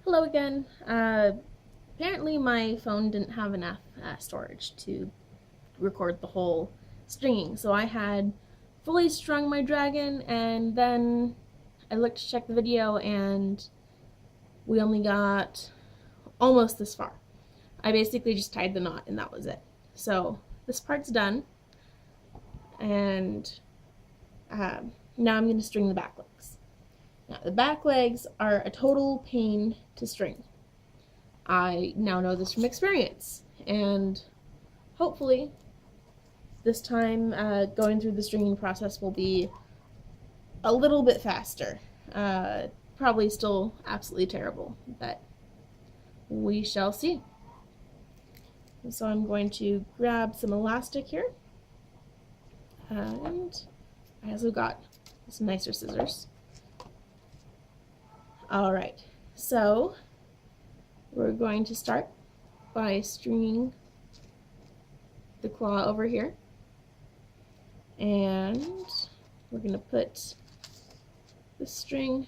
Hello again. Apparently my phone didn't have enough storage to record the whole stringing, so I had fully strung my dragon, and then I looked to check the video and we only got almost this far. I basically just tied the knot and that was it. So this part's done, and now I'm going to string the back legs. Now the back legs are a total pain to string. I now know this from experience, and hopefully this time going through the stringing process will be a little bit faster. Probably still absolutely terrible, but we shall see. And so I'm going to grab some elastic here, and I also got some nicer scissors. Alright, so we're going to start by stringing the claw over here, and we're going to put the string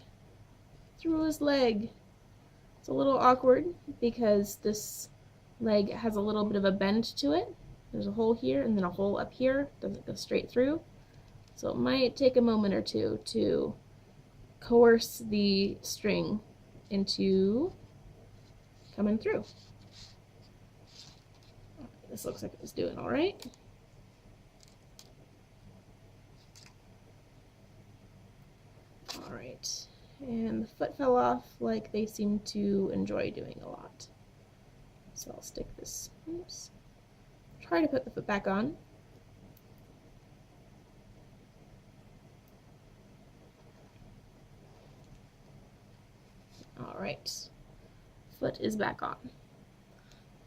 through his leg. It's a little awkward because this leg has a little bit of a bend to it. There's a hole here and then a hole up here. Doesn't go straight through. So it might take a moment or two to coerce the string into coming through. This looks like it was doing all right. All right, and the foot fell off like they seem to enjoy doing a lot. So I'll stick this, oops, try to put the foot back on. All right, foot is back on.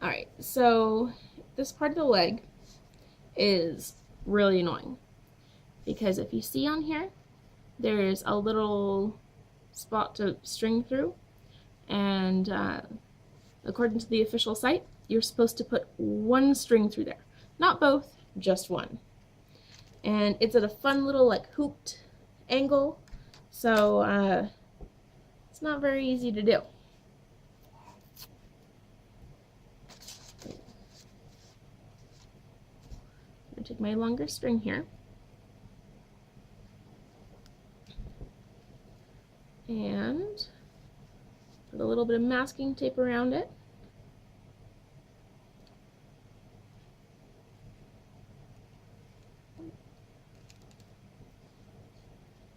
All right, so this part of the leg is really annoying because if you see on here, there's a little spot to string through, and according to the official site, you're supposed to put one string through there. Not both, just one. And it's at a fun little like hooped angle, so it's not very easy to do. I'm going to take my longer string here and put a little bit of masking tape around it.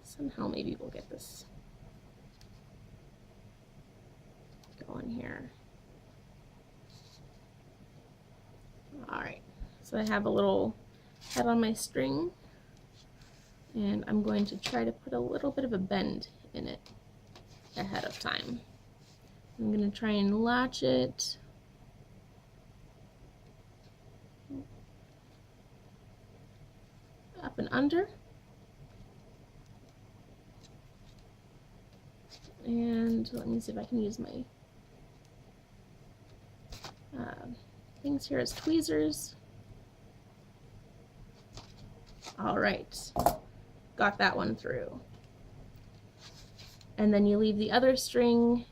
Somehow maybe we'll get this going here. Alright, so I have a little head on my string, and I'm going to try to put a little bit of a bend in it ahead of time. I'm going to try and latch it up and under, and let me see if I can use my things here as tweezers. Alright, got that one through. And then you leave the other string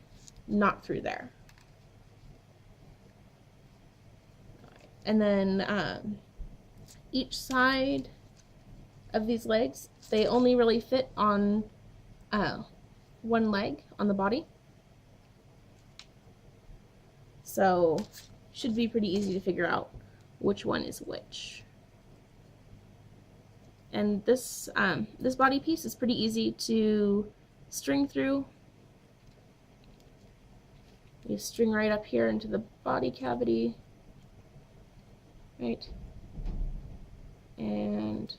not through there. And then each side of these legs, they only really fit on one leg on the body. So should be pretty easy to figure out which one is which. And this this body piece is pretty easy to string through. You string right up here into the body cavity, right? And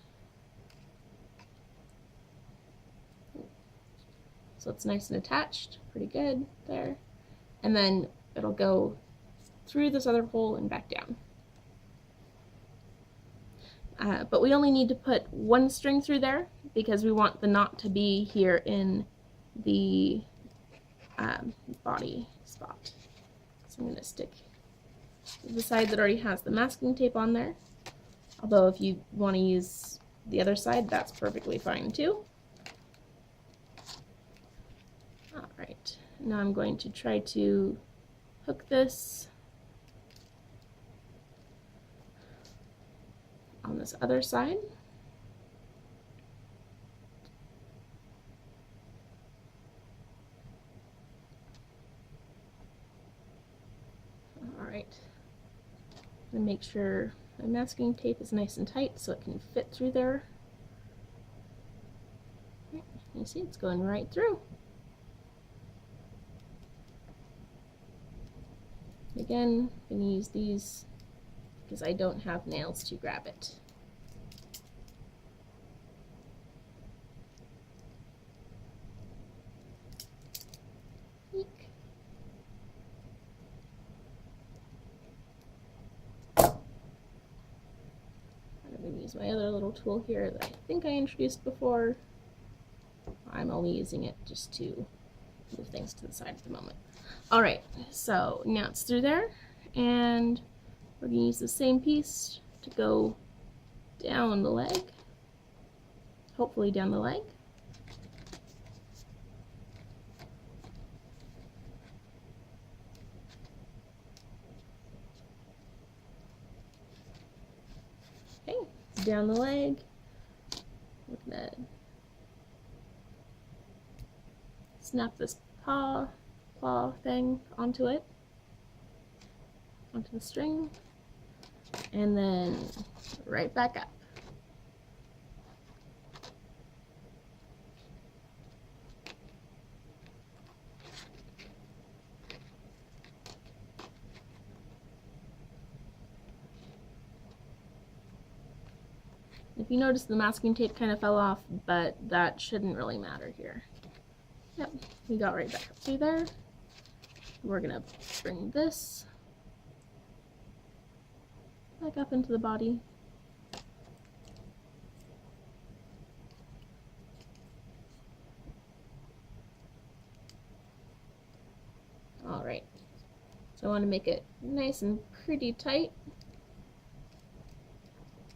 so it's nice and attached, pretty good there. And then it'll go through this other hole and back down. But we only need to put one string through there because we want the knot to be here in the body spot. So I'm going to stick the side that already has the masking tape on there. Although if you want to use the other side, that's perfectly fine too. Alright, now I'm going to try to hook this on this other side. All right, and make sure my masking tape is nice and tight so it can fit through there. You see it's going right through. Again, I'm going to use these because I don't have nails to grab it. Eek. I'm going to use my other little tool here that I think I introduced before. I'm only using it just to move things to the side at the moment. All right, so now it's through there, and we're going to use the same piece to go down the leg, hopefully down the leg. Okay, down the leg. Look at that. Snap this claw thing onto it, onto the string, and then right back up. If you notice, the masking tape kind of fell off, but that shouldn't really matter here. Yep, we got right back up through there. We're gonna bring this back up into the body. All right, so I want to make it nice and pretty tight.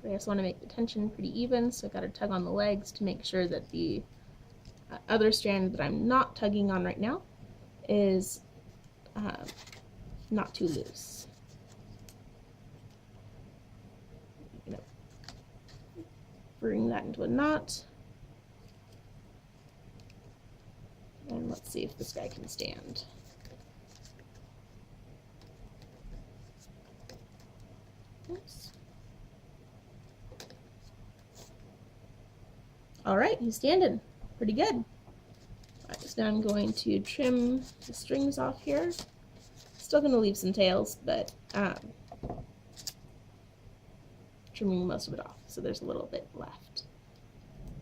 I just want to make the tension pretty even, so I got to tug on the legs to make sure that the other strand that I'm not tugging on right now is not too loose. I'm gonna bring that into a knot, and let's see if this guy can stand. Oops. All right, he's standing pretty good. All right, so now I'm going to trim the strings off here. Still going to leave some tails, but trimming most of it off, so there's a little bit left.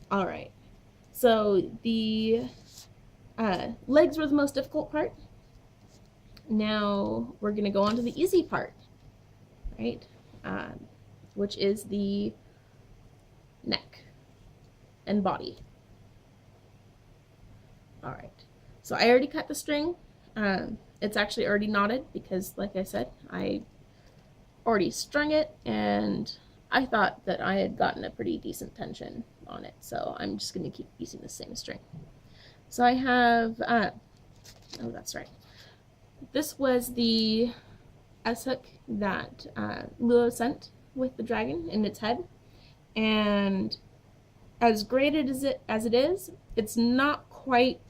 All right, so the legs were the most difficult part. Now we're going to go on to the easy part, right? Which is the neck and body. All right, so I already cut the string. It's actually already knotted because, like I said, I already strung it, and I thought that I had gotten a pretty decent tension on it, so I'm just going to keep using the same string. So I have, oh, that's right. This was the S-hook that Luo sent with the dragon in its head, and as graded as it is, it's not quite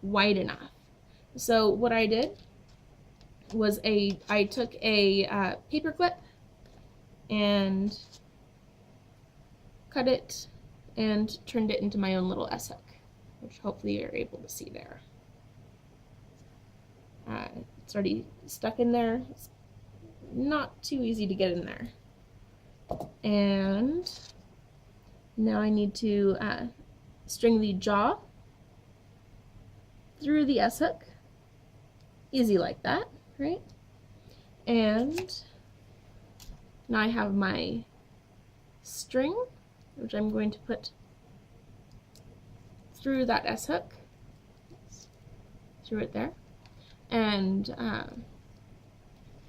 wide enough. So what I did was I took a paper clip and cut it and turned it into my own little S-hook, which hopefully you're able to see there. It's already stuck in there. It's not too easy to get in there. And now I need to string the jaw through the S-hook. Easy like that, right? And now I have my string, which I'm going to put through that S-hook, through it there. And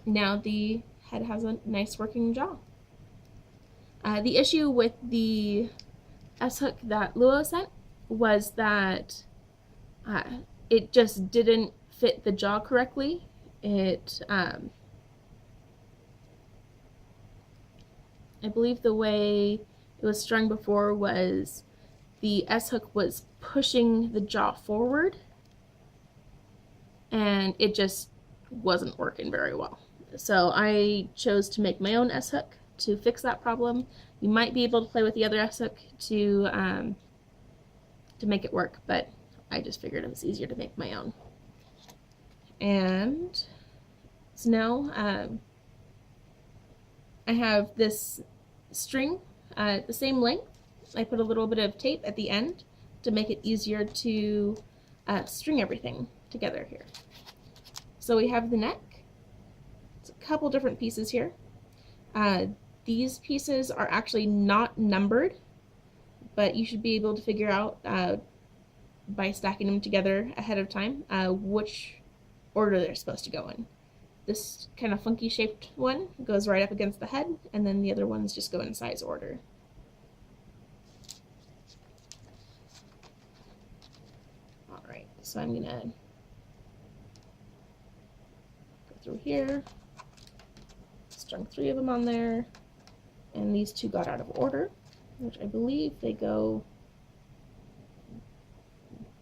now the head has a nice working jaw. The issue with the S-hook that Luo sent was that it just didn't fit the jaw correctly. I believe the way it was strung before was the S-hook was pushing the jaw forward, and it just wasn't working very well. So I chose to make my own S-hook to fix that problem. You might be able to play with the other S-hook to make it work, but I just figured it was easier to make my own. And so now I have this string the same length. I put a little bit of tape at the end to make it easier to string everything together here. So we have the neck. It's a couple different pieces here. These pieces are actually not numbered, but you should be able to figure out by stacking them together ahead of time which order they're supposed to go in. This kind of funky shaped one goes right up against the head, and then the other ones just go in size order. Alright, so I'm gonna go through here, strung 3 of them on there, and these 2 got out of order, which I believe they go,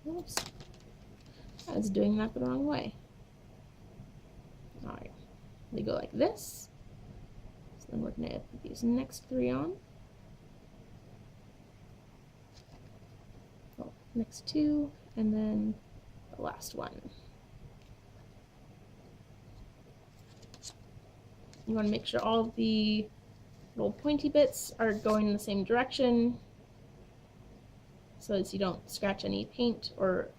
oops, I was doing that the wrong way. Alright, they go like this. So then we're going to put these next 3 on. Oh, next 2, and then the last one. You want to make sure all of the little pointy bits are going in the same direction so as you don't scratch any paint or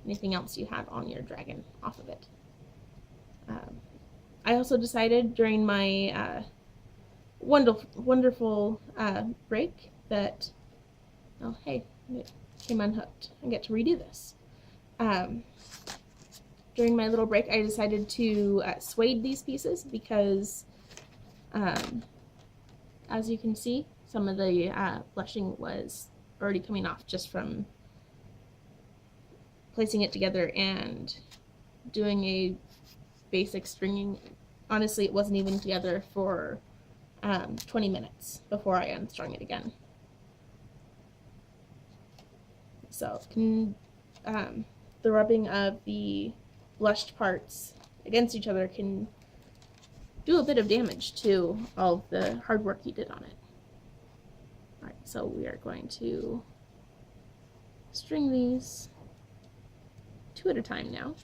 anything else you have on your dragon off of it. I also decided during my wonderful break that, oh hey, it came unhooked. I get to redo this. During my little break, I decided to suede these pieces because, as you can see, some of the blushing was already coming off just from placing it together and doing a basic stringing. Honestly, it wasn't even together for 20 minutes before I unstrung it again. So the rubbing of the blushed parts against each other can do a bit of damage to all of the hard work you did on it. Alright, so we are going to string these 2 at a time now.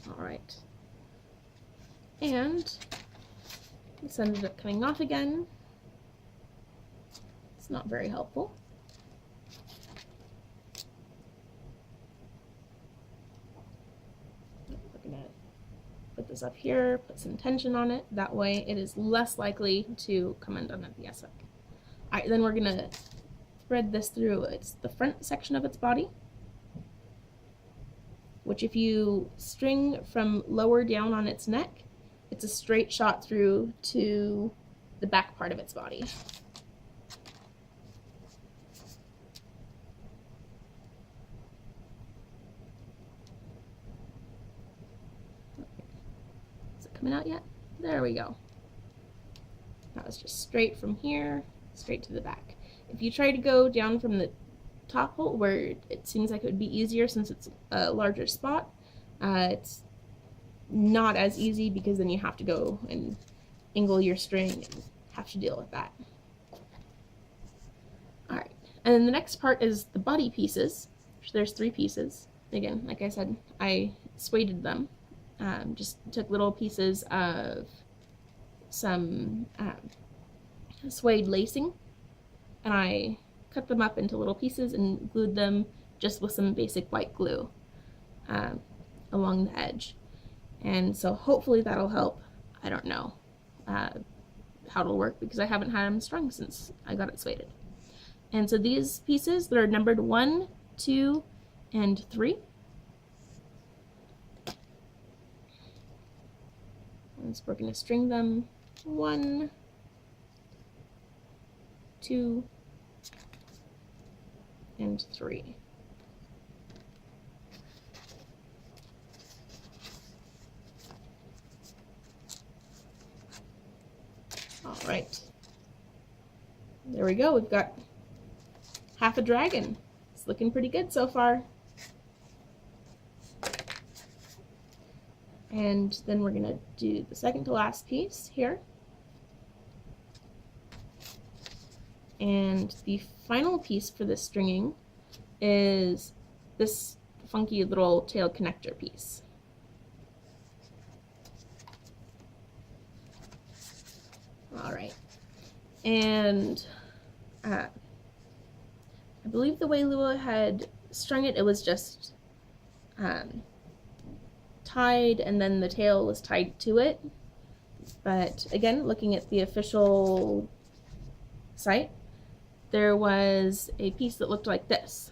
Alright, and this ended up coming off again. It's not very helpful. We're going to put this up here, put some tension on it. That way it is less likely to come undone at the S-hook. Alright, then we're going to thread this through the front section of its body, which if you string from lower down on its neck, it's a straight shot through to the back part of its body. Is it coming out yet? There we go. That was just straight from here, straight to the back. If you try to go down from the top hole where it seems like it would be easier since it's a larger spot, it's not as easy because then you have to go and angle your string and have to deal with that. Alright, and then the next part is the body pieces. There's 3 pieces. Again, like I said, I sueded them. Just took little pieces of some suede lacing, and I cut them up into little pieces and glued them just with some basic white glue along the edge. And so hopefully that'll help. I don't know how it'll work because I haven't had them strung since I got it sueded. And so these pieces that are numbered 1, 2, and 3. And so we're going to string them 1, 2, and 3. All right. There we go. We've got half a dragon. It's looking pretty good so far. And then we're going to do the second to last piece here. And the final piece for this stringing is this funky little tail connector piece. All right. And I believe the way Lua had strung it, it was just tied and then the tail was tied to it. But again, looking at the official site, there was a piece that looked like this.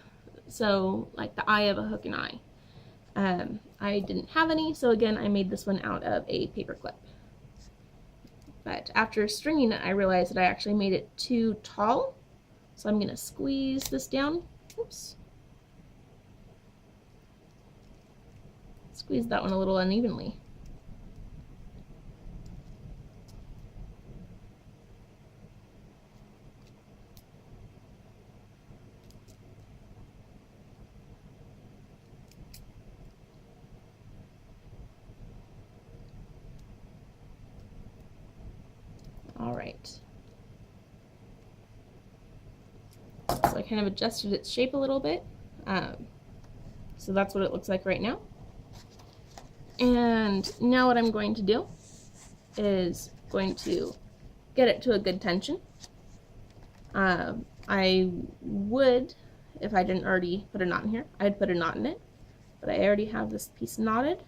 So like the eye of a hook and eye. I didn't have any, so again, I made this one out of a paper clip. But after stringing it, I realized that I actually made it too tall. So I'm going to squeeze this down. Oops. Squeeze that one a little unevenly. All right. So I kind of adjusted its shape a little bit. So that's what it looks like right now. And now what I'm going to do is going to get it to a good tension. I would, if I didn't already put a knot in here, I'd put a knot in it, but I already have this piece knotted.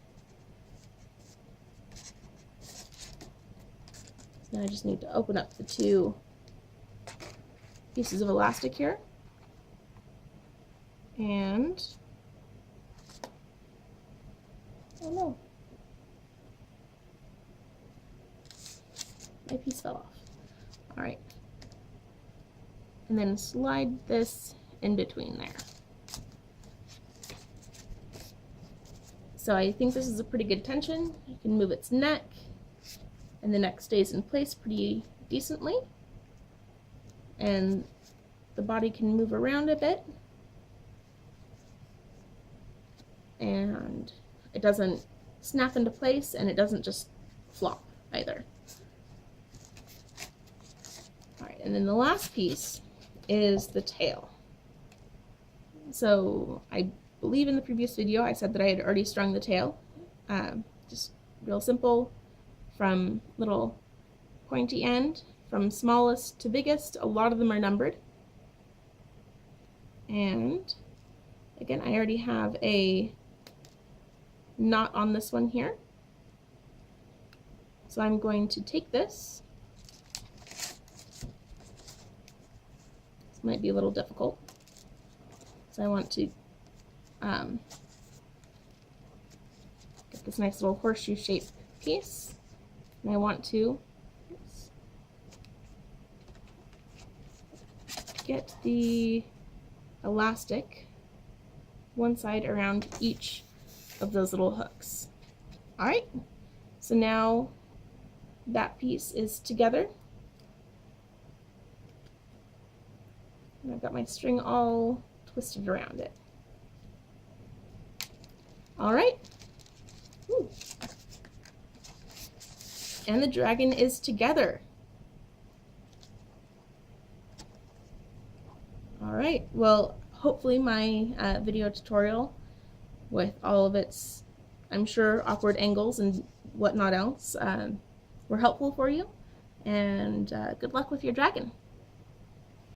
Now I just need to open up the 2 pieces of elastic here. And, oh no, my piece fell off. All right. And then slide this in between there. So I think this is a pretty good tension. You can move its neck, and the neck stays in place pretty decently. And the body can move around a bit. And it doesn't snap into place, and it doesn't just flop either. All right, and then the last piece is the tail. So I believe in the previous video I said that I had already strung the tail. Just real simple, from little pointy end, from smallest to biggest. A lot of them are numbered. And again, I already have a knot on this one here. So I'm going to take this. This might be a little difficult. So I want to get this nice little horseshoe shaped piece. And I want to get the elastic one side around each of those little hooks. All right, so now that piece is together. And I've got my string all twisted around it. All right. Ooh. And the dragon is together. All right, well, hopefully my video tutorial with all of its, I'm sure, awkward angles and whatnot else were helpful for you. And good luck with your dragon.